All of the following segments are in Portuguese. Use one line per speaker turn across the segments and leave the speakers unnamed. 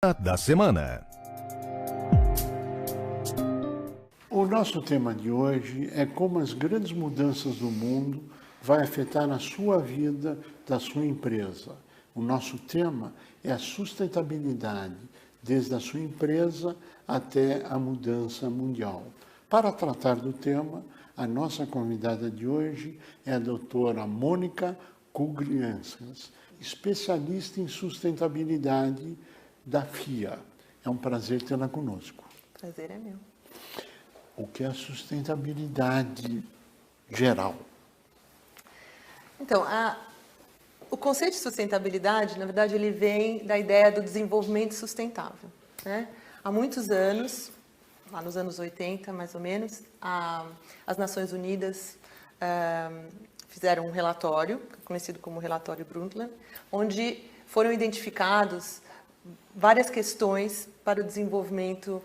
Da semana.
O nosso tema de hoje é como as grandes mudanças do mundo vai afetar a sua vida, da sua empresa. O nosso tema é a sustentabilidade, desde a sua empresa até a mudança mundial. Para tratar do tema, a nossa convidada de hoje é a doutora Mônica Kuglianskas, especialista em sustentabilidade da FIA. É um prazer tê-la conosco.
Prazer é meu.
O que é a sustentabilidade geral?
Então, o conceito de sustentabilidade, na verdade, ele vem da ideia do desenvolvimento sustentável, né? Há muitos anos, lá nos anos 80, mais ou menos, as Nações Unidas fizeram um relatório, conhecido como Relatório Brundtland, onde foram identificados várias questões para o desenvolvimento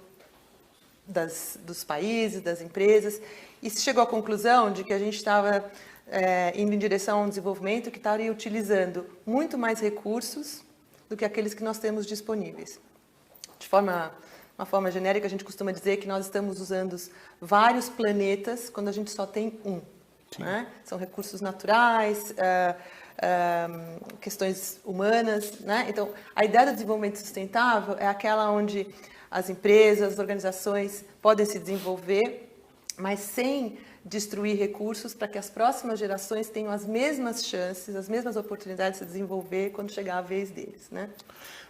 dos países, das empresas, e se chegou à conclusão de que a gente estava indo em direção a um desenvolvimento que estaria utilizando muito mais recursos do que aqueles que nós temos disponíveis. De uma forma genérica, a gente costuma dizer que nós estamos usando vários planetas quando a gente só tem um, né? São recursos naturais, questões humanas, né? Então, a ideia do desenvolvimento sustentável é aquela onde as empresas, as organizações podem se desenvolver, mas sem destruir recursos para que as próximas gerações tenham as mesmas chances, as mesmas oportunidades de se desenvolver quando chegar a vez deles, né?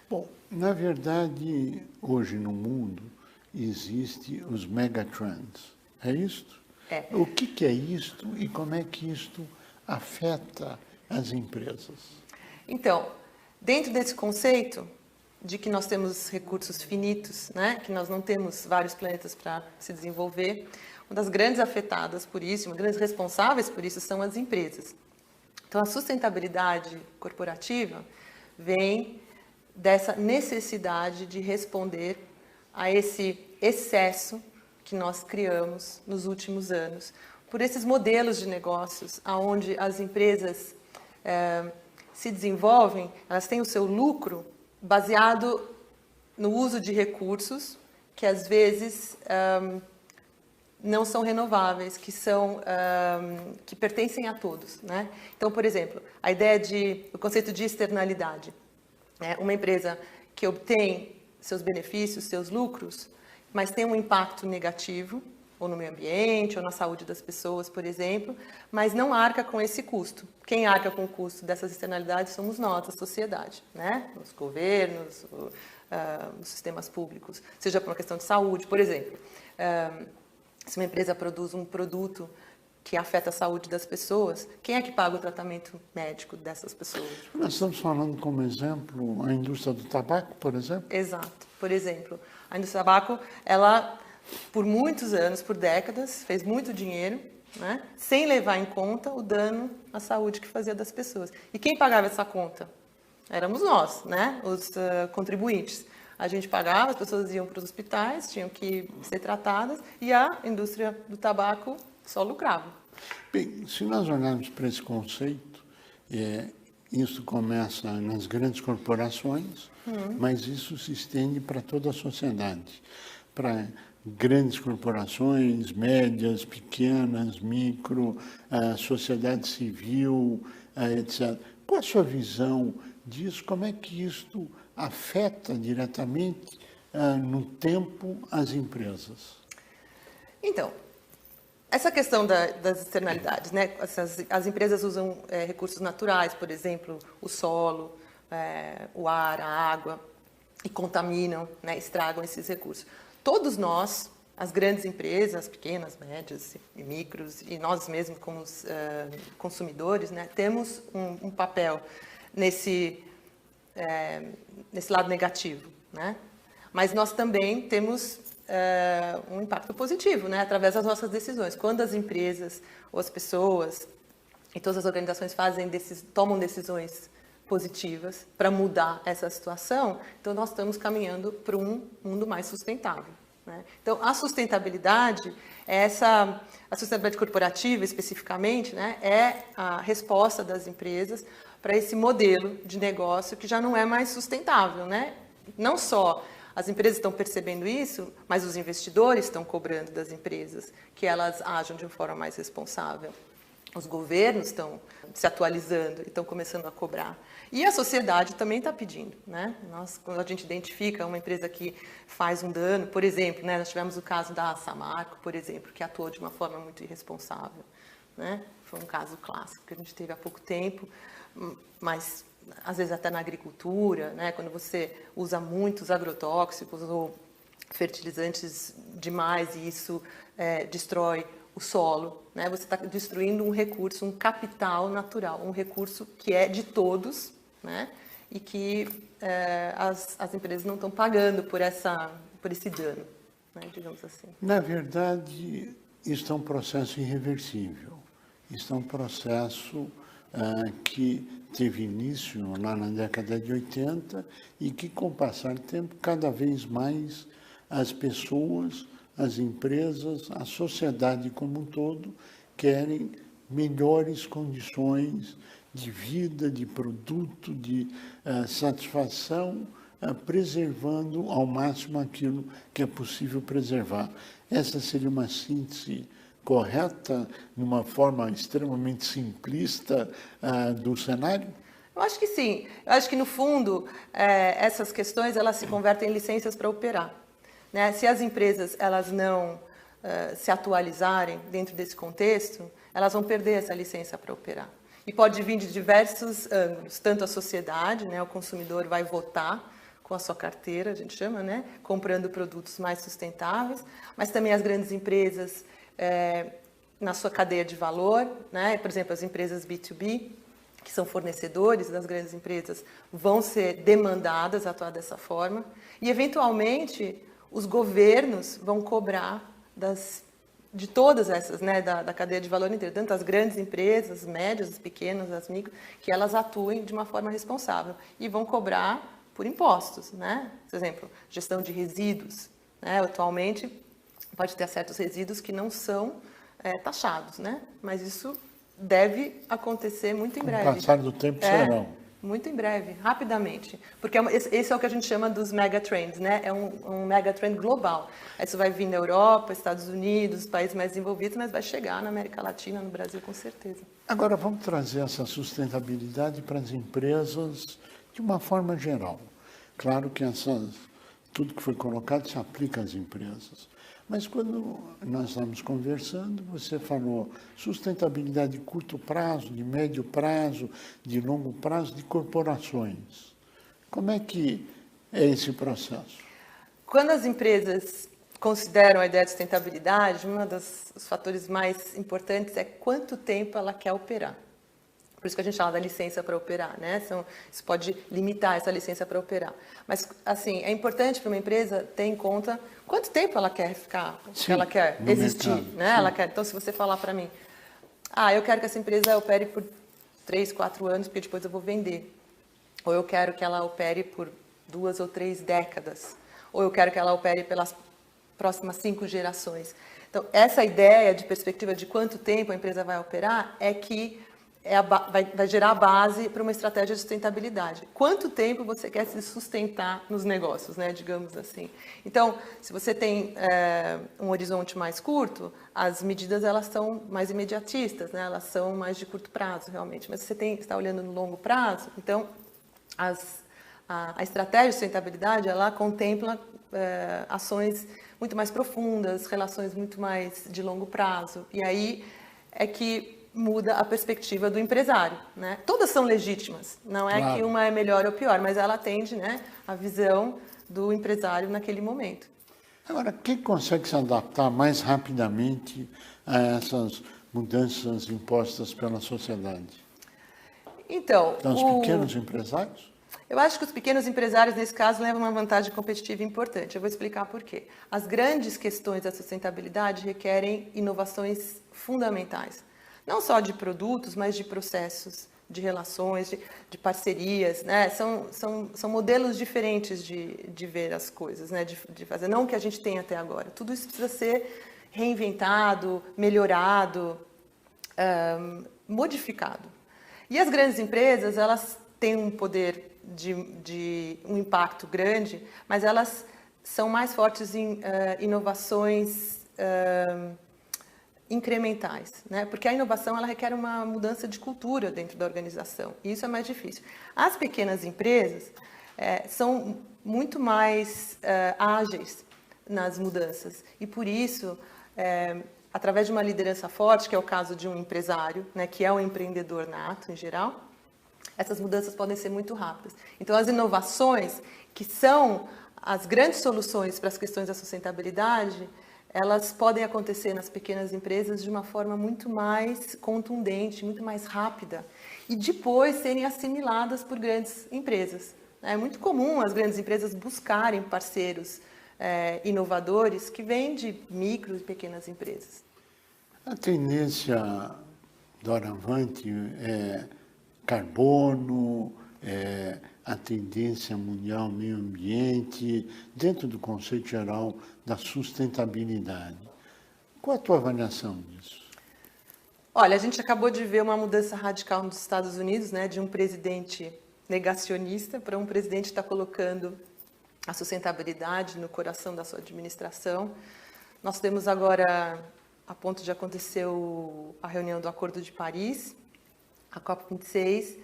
Bom, na verdade, hoje no mundo existem os megatrends. É isto?
É.
O que é isto e como é que isto afeta as empresas?
Então, dentro desse conceito de que nós temos recursos finitos, né, que nós não temos vários planetas para se desenvolver, uma das grandes afetadas por isso, uma das grandes responsáveis por isso são as empresas. Então, a sustentabilidade corporativa vem dessa necessidade de responder a esse excesso que nós criamos nos últimos anos, por esses modelos de negócios, onde as empresas se desenvolvem, elas têm o seu lucro baseado no uso de recursos que às vezes não são renováveis, que pertencem a todos, né? Então, por exemplo, o conceito de externalidade, né? Uma empresa que obtém seus benefícios, seus lucros, mas tem um impacto negativo, ou no meio ambiente, ou na saúde das pessoas, por exemplo, mas não arca com esse custo. Quem arca com o custo dessas externalidades somos nós, a sociedade, né? Os governos, os sistemas públicos, seja por uma questão de saúde, por exemplo. Se uma empresa produz um produto que afeta a saúde das pessoas, quem é que paga o tratamento médico dessas pessoas?
Nós estamos falando como exemplo a indústria do tabaco, por exemplo?
Exato. Por exemplo, a indústria do tabaco, ela, por muitos anos, por décadas, fez muito dinheiro, né, sem levar em conta o dano à saúde que fazia das pessoas. E quem pagava essa conta? Éramos nós, né, os contribuintes. A gente pagava, as pessoas iam para os hospitais, tinham que ser tratadas, e a indústria do tabaco só lucrava.
Bem, se nós olharmos para esse conceito, isso começa nas grandes corporações, mas isso se estende para toda a sociedade, para grandes corporações, médias, pequenas, micro, sociedade civil, etc. Qual a sua visão disso? Como é que isto afeta diretamente no tempo as empresas?
Então, essa questão das externalidades, né? As empresas usam recursos naturais, por exemplo, o solo, o ar, a água, e contaminam, né? Estragam esses recursos. Todos nós, as grandes empresas, as pequenas, médias e micros, e nós mesmos como consumidores, né? Temos um papel nesse lado negativo, né? Mas nós também temos um impacto positivo, né, através das nossas decisões. Quando as empresas, ou as pessoas, e todas as organizações tomam decisões positivas para mudar essa situação, então nós estamos caminhando para um mundo mais sustentável, né? Então, a sustentabilidade, a sustentabilidade corporativa especificamente, né, é a resposta das empresas para esse modelo de negócio que já não é mais sustentável, né? não só as empresas estão percebendo isso, mas os investidores estão cobrando das empresas que elas ajam de uma forma mais responsável. Os governos estão se atualizando e estão começando a cobrar. E a sociedade também está pedindo, né? Quando a gente identifica uma empresa que faz um dano, por exemplo, né, nós tivemos o caso da Samarco, por exemplo, que atuou de uma forma muito irresponsável, né? Foi um caso clássico que a gente teve há pouco tempo, mas às vezes até na agricultura, né, quando você usa muitos agrotóxicos ou fertilizantes demais e isso destrói o solo, né, você está destruindo um recurso, um capital natural, um recurso que é de todos, né, e que as empresas não estão pagando por esse dano, né, digamos assim.
Na verdade, isso é um processo irreversível. Isso é um processo que teve início lá na década de 80 e que, com o passar do tempo, cada vez mais as pessoas, as empresas, a sociedade como um todo querem melhores condições de vida, de produto, de satisfação, preservando ao máximo aquilo que é possível preservar. Essa seria uma síntese correta, numa forma extremamente simplista do cenário?
Eu acho que sim. Eu acho que, no fundo, essas questões elas se convertem em licenças para operar, né? Se as empresas elas não se atualizarem dentro desse contexto, elas vão perder essa licença para operar. E pode vir de diversos ângulos, tanto a sociedade, né, o consumidor vai votar com a sua carteira, a gente chama, né, comprando produtos mais sustentáveis, mas também as grandes empresas na sua cadeia de valor, né? Por exemplo, as empresas B2B, que são fornecedores das grandes empresas, vão ser demandadas a atuar dessa forma. E, eventualmente, os governos vão cobrar de todas essas, né, da cadeia de valor inteira, tanto as grandes empresas, as médias, as pequenas, as micro, que elas atuem de uma forma responsável. E vão cobrar por impostos, né? Por exemplo, gestão de resíduos, né? Atualmente, pode ter certos resíduos que não são taxados, né? Mas isso deve acontecer muito em breve.
Com o passar do tempo serão.
Muito em breve, rapidamente. Porque esse é o que a gente chama dos megatrends, né? É um megatrend global. Isso vai vir na Europa, Estados Unidos, países mais desenvolvidos, mas vai chegar na América Latina, no Brasil, com certeza.
Agora, vamos trazer essa sustentabilidade para as empresas de uma forma geral. Claro que tudo que foi colocado se aplica às empresas. Mas quando nós estamos conversando, você falou sustentabilidade de curto prazo, de médio prazo, de longo prazo, de corporações. Como é que é esse processo?
Quando as empresas consideram a ideia de sustentabilidade, um dos fatores mais importantes é quanto tempo ela quer operar. Por isso que a gente fala da licença para operar, né? Isso pode limitar essa licença para operar. Mas, assim, é importante para uma empresa ter em conta quanto tempo ela quer ficar,
sim,
que ela quer existir,
mercado,
né? Ela quer, então, se você falar para mim, eu quero que essa empresa opere por 3, 4 anos, porque depois eu vou vender. Ou eu quero que ela opere por 2 ou 3 décadas. Ou eu quero que ela opere pelas próximas 5 gerações. Então, essa ideia de perspectiva de quanto tempo a empresa vai operar é que vai gerar a base para uma estratégia de sustentabilidade. Quanto tempo você quer se sustentar nos negócios, né, digamos assim. Então, se você tem um horizonte mais curto, as medidas elas são mais imediatistas, né, elas são mais de curto prazo, realmente. Mas se você está olhando no longo prazo, então a estratégia de sustentabilidade ela contempla ações muito mais profundas, relações muito mais de longo prazo. E aí é que muda a perspectiva do empresário, né? Todas são legítimas, não é
claro.
Que uma é melhor ou pior, mas ela atende, né, a visão do empresário naquele momento.
Agora, quem consegue se adaptar mais rapidamente a essas mudanças impostas pela sociedade?
Então,
os pequenos empresários?
Eu acho que os pequenos empresários, nesse caso, levam uma vantagem competitiva importante. Eu vou explicar por quê. As grandes questões da sustentabilidade requerem inovações fundamentais. Não só de produtos, mas de processos, de relações, de parcerias, né? São modelos diferentes de ver as coisas, né? De fazer, não o que a gente tem até agora. Tudo isso precisa ser reinventado, melhorado, modificado. E as grandes empresas, elas têm um poder de um impacto grande, mas elas são mais fortes em inovações incrementais, né? Porque a inovação ela requer uma mudança de cultura dentro da organização, e isso é mais difícil. As pequenas empresas são muito mais ágeis nas mudanças, e por isso, através de uma liderança forte, que é o caso de um empresário, né, que é um empreendedor nato em geral, essas mudanças podem ser muito rápidas. Então, as inovações, que são as grandes soluções para as questões da sustentabilidade, elas podem acontecer nas pequenas empresas de uma forma muito mais contundente, muito mais rápida, e depois serem assimiladas por grandes empresas. É muito comum as grandes empresas buscarem parceiros inovadores que vêm de micro e pequenas empresas.
A tendência doravante é carbono, a tendência mundial meio ambiente, dentro do conceito geral da sustentabilidade. Qual a tua avaliação disso?
Olha, a gente acabou de ver uma mudança radical nos Estados Unidos, né, de um presidente negacionista para um presidente que está colocando a sustentabilidade no coração da sua administração. Nós temos agora, a ponto de acontecer a reunião do Acordo de Paris, a COP26.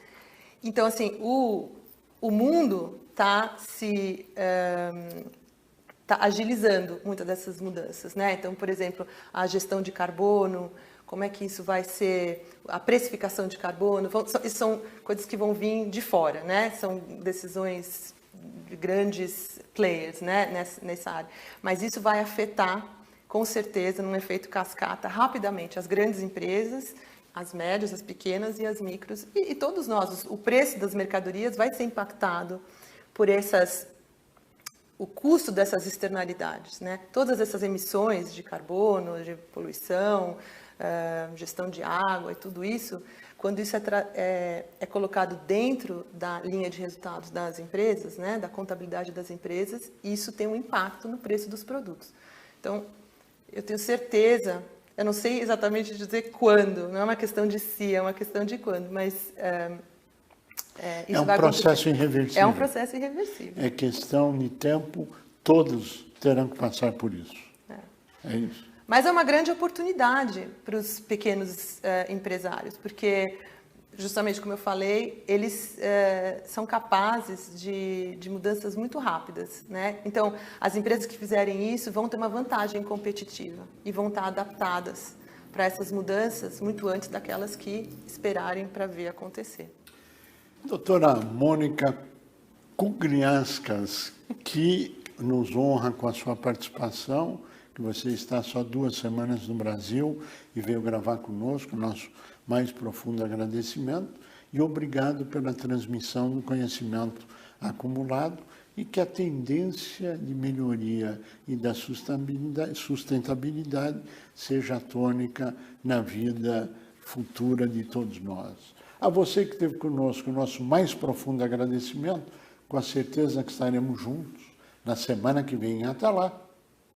Então, assim, o mundo está agilizando muitas dessas mudanças, né? Então, por exemplo, a gestão de carbono, como é que isso vai ser, a precificação de carbono, são coisas que vão vir de fora, né? São decisões de grandes players, né, nessa área. Mas isso vai afetar, com certeza, num efeito cascata, rapidamente as grandes empresas, as médias, as pequenas e as micros, e todos nós. O preço das mercadorias vai ser impactado por o custo dessas externalidades, né? Todas essas emissões de carbono, de poluição, gestão de água e tudo isso, quando isso é colocado dentro da linha de resultados das empresas, né, da contabilidade das empresas, isso tem um impacto no preço dos produtos. Então, eu tenho certeza, eu não sei exatamente dizer quando, não é uma questão de se, é uma questão de quando, mas
isso é um processo irreversível.
É um processo irreversível.
É questão de tempo, todos terão que passar por isso. É isso.
Mas é uma grande oportunidade para os pequenos empresários, porque, justamente como eu falei, eles são capazes de mudanças muito rápidas, né? Então, as empresas que fizerem isso vão ter uma vantagem competitiva e vão estar adaptadas para essas mudanças muito antes daquelas que esperarem para ver acontecer.
Doutora Mônica Kugrianskas, que nos honra com a sua participação, que você está só 2 semanas no Brasil e veio gravar conosco, nosso mais profundo agradecimento e obrigado pela transmissão do conhecimento acumulado e que a tendência de melhoria e da sustentabilidade seja a tônica na vida futura de todos nós. A você que esteve conosco, o nosso mais profundo agradecimento, com a certeza que estaremos juntos na semana que vem. Até lá!